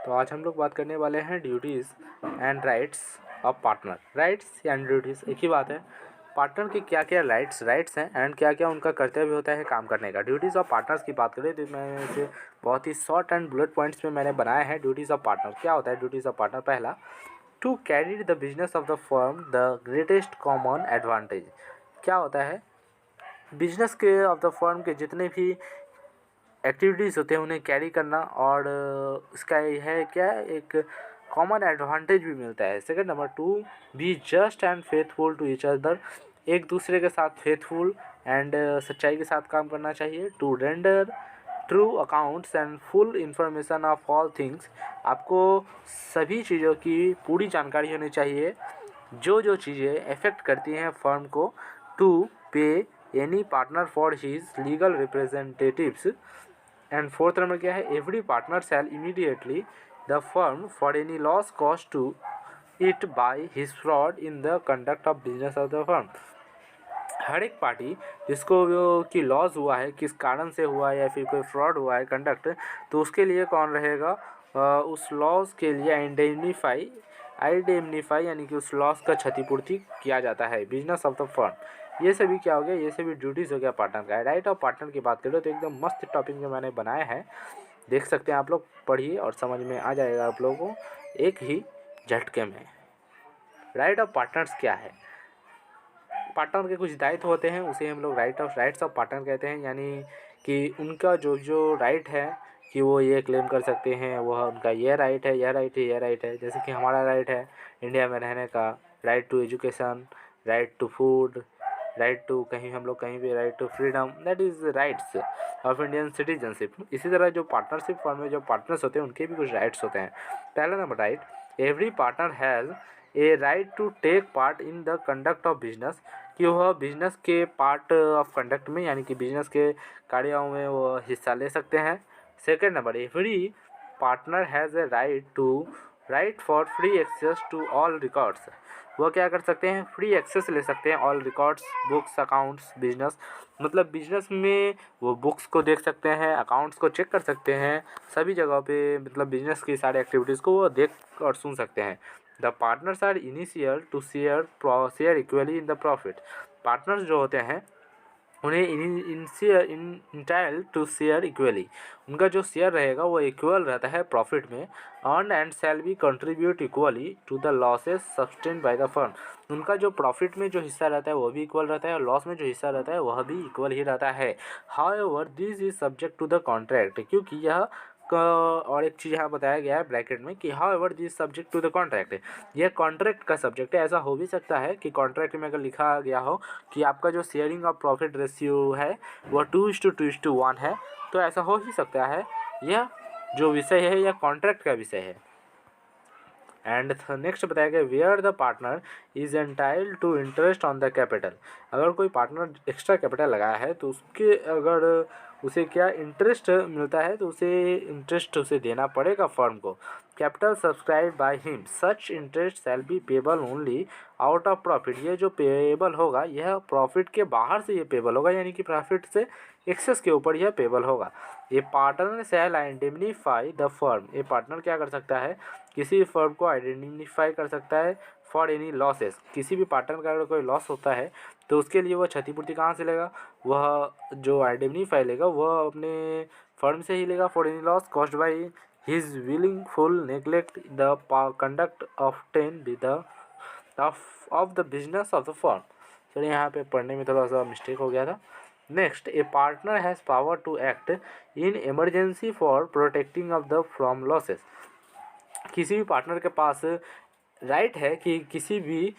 तो आज हम लोग बात करने वाले हैं duties and rights of partner. Rights and duties एक ही बात है। पार्टनर की क्या क्या राइट्स हैं एंड क्या क्या उनका कर्तव्य होता है काम करने का। ड्यूटीज़ ऑफ पार्टनर्स की बात करें तो मैं इसे बहुत ही शॉर्ट एंड बुलेट पॉइंट्स में मैंने बनाया है। ड्यूटीज़ ऑफ पार्टनर क्या होता है। ड्यूटीज़ ऑफ पार्टनर, पहला, to carry the business of the firm the greatest common advantage. क्या होता है, बिजनेस के ऑफ द फर्म के जितने भी एक्टिविटीज़ होते हैं उन्हें कैरी करना, और इसका ये है क्या, एक कॉमन एडवांटेज भी मिलता है। Second number, to be just and faithful to each other. एक दूसरे के साथ फेथफुल एंड सच्चाई के साथ काम करना चाहिए। To render true accounts and full information of all things. आपको सभी चीज़ों की पूरी जानकारी होनी चाहिए जो जो चीज़ें अफेक्ट करती हैं फर्म को। To pay any partner for his legal representatives. And fourth number क्या है, every partner shall immediately the firm for any loss cost to it by his fraud in the conduct of business of the firm. हर एक party जिसको कि loss हुआ है, किस कारण से हुआ है या फिर कोई फ्रॉड हुआ है कंडक्ट, तो उसके लिए कौन रहेगा, उस लॉस के लिए आइडेमनीफाई यानी कि उस लॉस का क्षतिपूर्ति किया जाता है बिजनेस ऑफ द फर्म। ये सभी क्या हो गया, ये सभी ड्यूटीज़ हो गया पार्टनर का। राइट ऑफ पार्टनर की बात करें तो एकदम मस्त टॉपिक जो मैंने बनाया है, देख सकते हैं आप लोग, पढ़िए और समझ में आ जाएगा आप लोगों को एक ही झटके में। राइट ऑफ पार्टनर्स क्या है, पार्टनर के कुछ दायित्व होते हैं, उसे हम लोग राइट्स ऑफ पार्टनर कहते हैं। यानी कि उनका जो जो राइट है कि वो ये क्लेम कर सकते हैं, वह उनका ये राइट है, यह राइट है, यह राइट है। जैसे कि हमारा राइट है इंडिया में रहने का, right to education, right to food, right to कहीं हम लोग कहीं भी, right to freedom, that is rights of Indian citizenship. इसी तरह जो पार्टनरशिप फॉर्म में जो पार्टनर्स होते हैं उनके भी कुछ राइट्स होते हैं। पहला number right, every partner has a right to take part in the conduct of business. कि वह बिजनेस के पार्ट ऑफ कंडक्ट में यानी कि बिजनेस के कार्यों में वो हिस्सा ले सकते हैं। Second number, every partner has a right for free access to all records. वह क्या कर सकते हैं, फ्री एक्सेस ले सकते हैं all records, books, accounts, business. मतलब बिजनेस में वो बुक्स को देख सकते हैं, अकाउंट्स को चेक कर सकते हैं, सभी जगहों पे मतलब बिजनेस की सारी एक्टिविटीज़ को वो देख और सुन सकते हैं। The partners are initial to share equally in the profit. Partners जो होते हैं उन्हें इंटाइल टू शेयर इक्वली, उनका जो शेयर रहेगा वो इक्वल रहता है प्रॉफिट में। Earn and shall be contribute equally to the losses sustained by the firm. उनका जो प्रॉफिट में जो हिस्सा रहता है वो भी इक्वल रहता है और लॉस में जो हिस्सा रहता है वह भी इक्वल ही रहता है। However this is subject to the contract, क्योंकि यह और एक चीज़ यहाँ बताया गया है ब्रैकेट में कि however this subject to the contract, यह कॉन्ट्रैक्ट का सब्जेक्ट है। ऐसा हो भी सकता है कि कॉन्ट्रैक्ट में अगर लिखा गया हो कि आपका जो शेयरिंग ऑफ प्रॉफिट रेशियो है वह 2:1 है, तो ऐसा हो ही सकता है। यह जो विषय है यह कॉन्ट्रैक्ट का विषय है। एंड नेक्स्ट बताया गया, where the partner is entitled to interest on the capital. अगर कोई पार्टनर एक्स्ट्रा कैपिटल लगाया है तो उसके अगर उसे क्या इंटरेस्ट मिलता है तो उसे इंटरेस्ट उसे देना पड़ेगा फर्म को। Capital subscribe by him, such interest shall be payable only out of profit. ये जो पेबल होगा यह प्रॉफिट के बाहर से ये पेबल होगा, यानी कि प्रॉफिट से एक्सेस के ऊपर यह पेबल होगा। ये partner shall identify the firm, ये पार्टनर क्या कर सकता है, किसी फर्म को आइडेंटिफाई कर सकता है फॉर एनी लॉसेस। किसी भी पार्टनर का अगर कोई लॉस होता है तो उसके लिए वह क्षतिपूर्ति कहाँ से लेगा, वह जो आइडेंटिफाई लेगा वह अपने फर्म से ही लेगा। For any loss cost by his willingful neglect the conduct of ten with the of the business of the firm. चलिए यहाँ पे पढ़ने में थोड़ा सा मिस्टेक हो गया था। Next, a partner has power to act in emergency for protecting of the from losses. किसी भी पार्टनर के पास राइट है कि किसी भी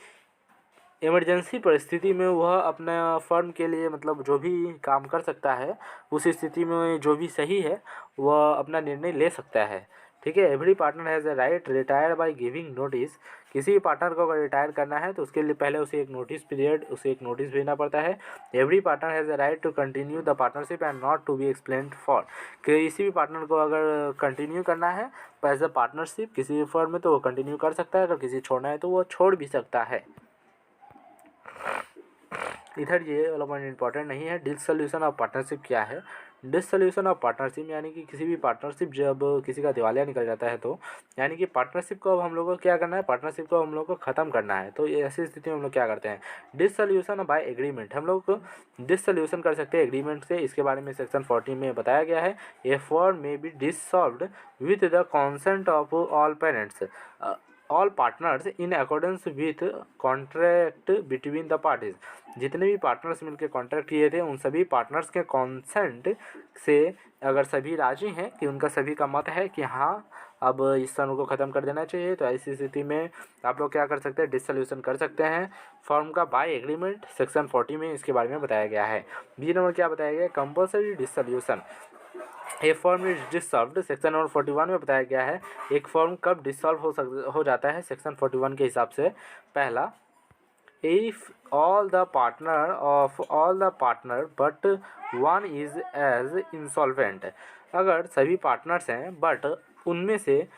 इमरजेंसी परिस्थिति में वह अपना फर्म के लिए मतलब जो भी काम कर सकता है, उस स्थिति में जो भी सही है वह अपना निर्णय ले सकता है। ठीक है, every partner has a right retire by giving notice. किसी भी पार्टनर को अगर रिटायर करना है तो उसके लिए पहले उसे एक नोटिस भेजना पड़ता है। Every partner has a right to continue the partnership and not to be explained for. किसी भी पार्टनर को अगर कंटिन्यू करना है एज अ पार्टनरशिप किसी भी फर्म में तो वो कंटिन्यू कर सकता है, अगर किसी छोड़ना है तो वो छोड़ भी सकता है। इधर ये वाला पॉइंट इंपॉर्टेंट नहीं है। डिसोल्यूशन ऑफ पार्टनरशिप क्या है? डिसोल्यूशन ऑफ पार्टनरशिप यानी कि किसी भी पार्टनरशिप जब किसी का दिवालिया निकल जाता है तो यानी कि पार्टनरशिप को अब हम लोग को क्या करना है, पार्टनरशिप को हम लोग को ख़त्म करना है। तो ये ऐसी स्थिति में हम लोग क्या करते हैं, डिसोल्यूशन बाय एग्रीमेंट। हम लोग डिसोल्यूशन कर सकते हैं एग्रीमेंट से। इसके बारे में सेक्शन 40 में बताया गया है। A firm may be dissolved with the consent of all parents all partners in accordance with contract between the parties. जितने भी पार्टनर्स मिलकर कॉन्ट्रैक्ट किए थे उन सभी पार्टनर्स के कॉन्सेंट से अगर सभी राजी हैं कि उनका सभी का मत है कि हाँ अब इस फर्म को ख़त्म कर देना चाहिए, तो ऐसी स्थिति में आप लोग क्या कर सकते हैं, डिसोल्यूशन कर सकते हैं फर्म का बाय एग्रीमेंट। सेक्शन 40 में इसके बारे में बताया गया है। बी नंबर क्या बताया गया है, compulsory dissolution. A firm is dissolved, section number 41 में बताया गया है एक फर्म कब डिसॉल्व हो जाता है सेक्शन 41 के हिसाब से। पहला, if all the partner but one is as insolvent. अगर सभी पार्टनर्स हैं बट उनमें से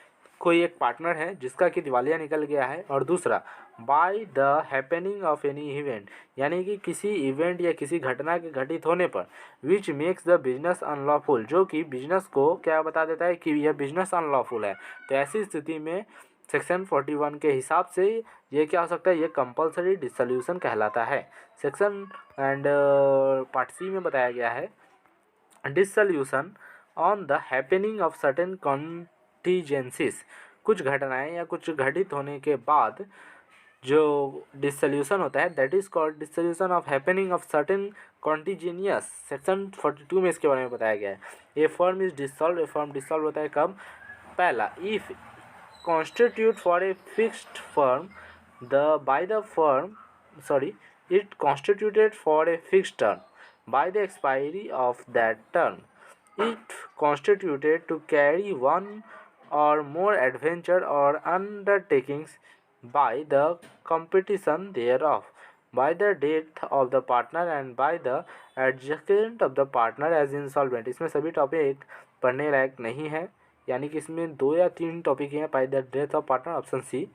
कोई एक पार्टनर है जिसका कि दिवालिया निकल गया है, और दूसरा by the happening of any event, यानी कि किसी इवेंट या किसी घटना के घटित होने पर, which makes the business unlawful, जो कि बिजनेस को क्या बता देता है कि यह बिजनेस अनलॉफुल है। तो ऐसी स्थिति में सेक्शन 41 के हिसाब से ये क्या हो सकता है, ये कंपल्सरी डिसोल्यूशन कहलाता है। सेक्शन एंड पार्ट सी में बताया गया है dissolution on the happening of certain contingencies. कुछ घटनाएं या कुछ घटित होने के बाद जो डिसोल्यूशन होता है that is called dissolution of happening of certain contingencies. Section 42 में इसके बारे में बताया गया है। A firm is dissolve, a firm dissolve होता है कब, पहला, if constitute for a fixed firm it constituted for a fixed term by the expiry of that term. It constituted to carry one or more adventure or undertakings by the competition thereof, by the death of the partner and by the adjustment of the partner as insolvent। इसमें सभी topic पढ़ने लायक नहीं है, यानी कि इसमें 2 या 3 topic हैं। By the death of partner, option C.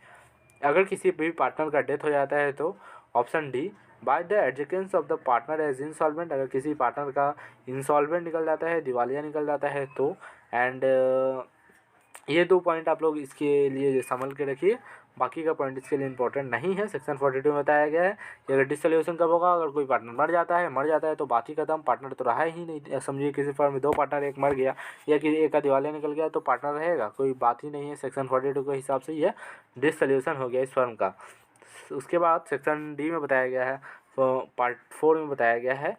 अगर किसी भी पार्टनर का डेथ हो जाता है तो option D. By the adjacence of the partner as insolvent, अगर किसी पार्टनर का इंसॉल्वेंट निकल जाता है, दिवालिया निकल जाता है तो। एंड ये 2 पॉइंट आप लोग इसके लिए संभल के रखिए, बाकी का पॉइंट इसके लिए इंपॉर्टेंट नहीं है। सेक्शन 42 में बताया गया है कि अगर डिसोल्यूशन कब होगा, अगर कोई पार्टनर मर जाता है तो बात ही खत्म, पार्टनर तो रहा ही नहीं। समझिए किसी फर्म में 2 पार्टनर, एक मर गया या कि एक का दिवालिया निकल गया तो पार्टनर रहेगा, कोई बात ही नहीं है। सेक्शन 42 के हिसाब से यह डिसोल्यूशन हो गया इस फर्म का। उसके बाद सेक्शन डी में बताया गया है, पार्ट 4 में बताया गया है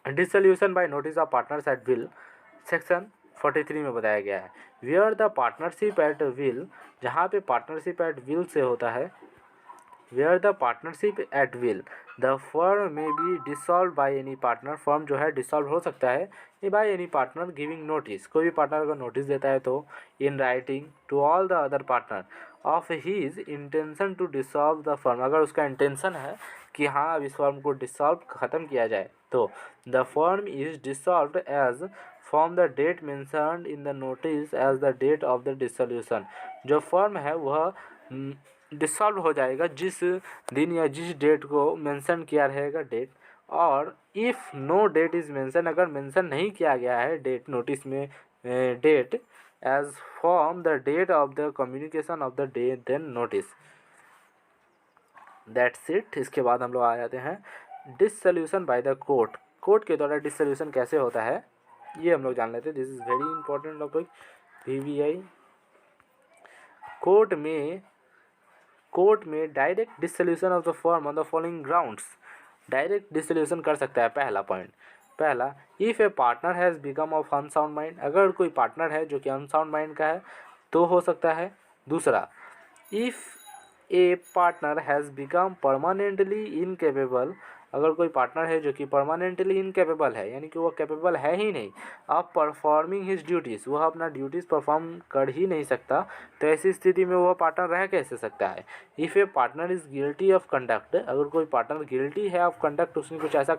dissolution by notice of partners at will. Section 43 में बताया गया है where the partnership at will, जहाँ पे पार्टनरशिप एट विल से होता है, where the partnership at will the firm may be dissolve by any partner. Firm जो है डिसॉल्व हो सकता है ये by any partner giving notice, कोई भी पार्टनर अगर नोटिस देता है तो in writing to all the other partner of his intention to dissolve the firm. अगर उसका इंटेंशन है कि हाँ अब इस फर्म को डिसॉल्व ख़त्म किया जाए तो the firm is dissolved as from the date mentioned in the notice as the date of the dissolution. जो फर्म है वह डिसॉल्व हो जाएगा जिस दिन या जिस डेट को मेंशन किया रहेगा डेट, और if no date is mention, अगर मेंशन नहीं किया गया है डेट नोटिस में date as from the date of the communication of the day then notice, that's it. इसके बाद हम लोग आ जाते हैं dissolution by the court. Court के द्वारा डिसोल्यूशन कैसे होता है ये हम लोग जान लेते हैं। This is very important topic, VVI। Court में direct dissolution of the firm on the following grounds. Direct dissolution कर सकता है। पहला, if a partner has become of unsound mind, अगर कोई पार्टनर है जो कि अनसाउंड माइंड का है तो हो सकता है। दूसरा, if a partner has become permanently incapable, अगर कोई पार्टनर है जो कि परमानेंटली इनकेपेबल है, यानी कि वो कैपेबल है ही नहीं अब परफॉर्मिंग हिज ड्यूटीज़, वह अपना ड्यूटीज़ परफॉर्म कर ही नहीं सकता, तो ऐसी स्थिति में वह पार्टनर रह कैसे सकता है। If a partner is guilty of conduct, अगर कोई पार्टनर गिल्टी है ऑफ कंडक्ट, उसने कुछ ऐसा